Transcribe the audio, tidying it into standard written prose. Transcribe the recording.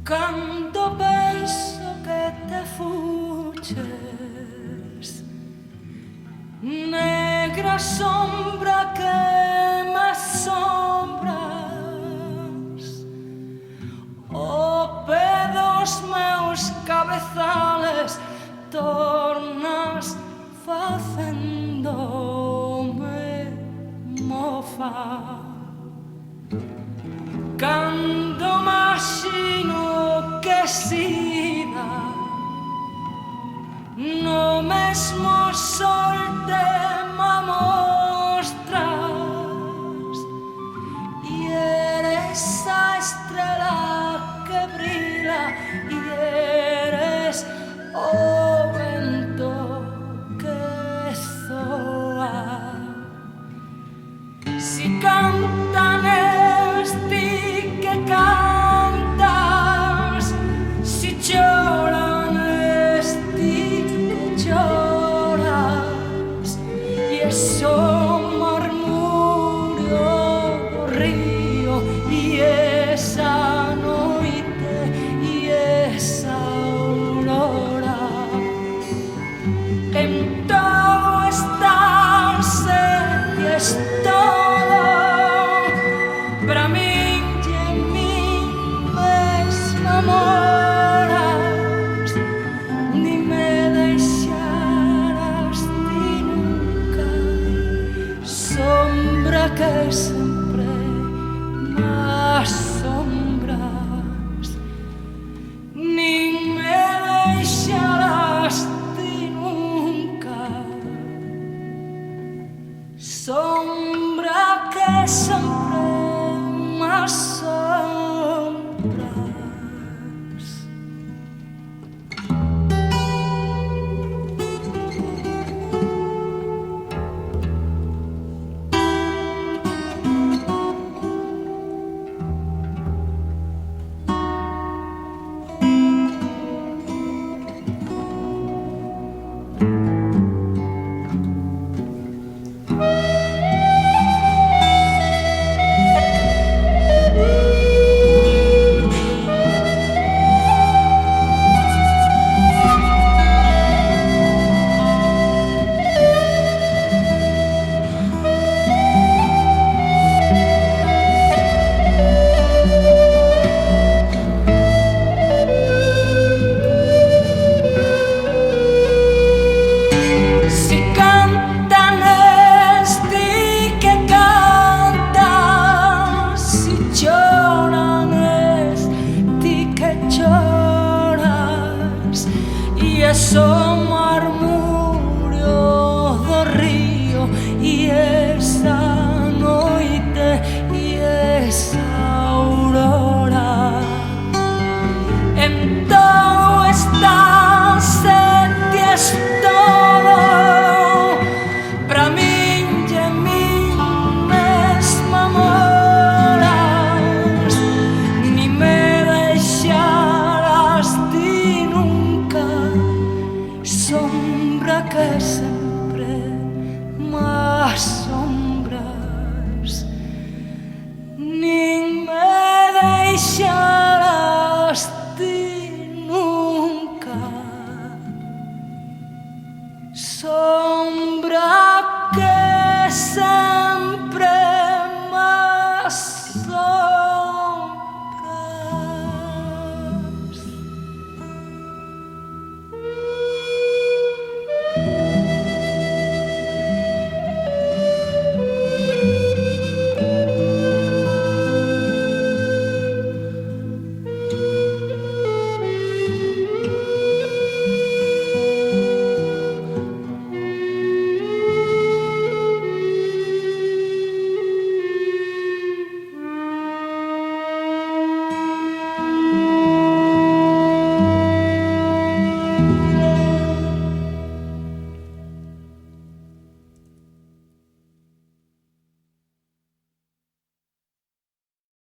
Cando penso que te fuches, negra sombra que me asombras, o pedos meus cabezales tornas facendome mofa. Cando imagino que sida no mesmo sol te me mostras e eres a estrela que brilla e eres o vento que zoa. Si cantan esti que cantas, si lloran esti que lloras, e eso murmurio do río e esa noite e esa aurora. En todo estás e es todo para min. Moras, ni me deixarás ti nunca, sombra que sempre me asombras, ni me deixarás ti nunca, sombra que sempre me asombras. Somos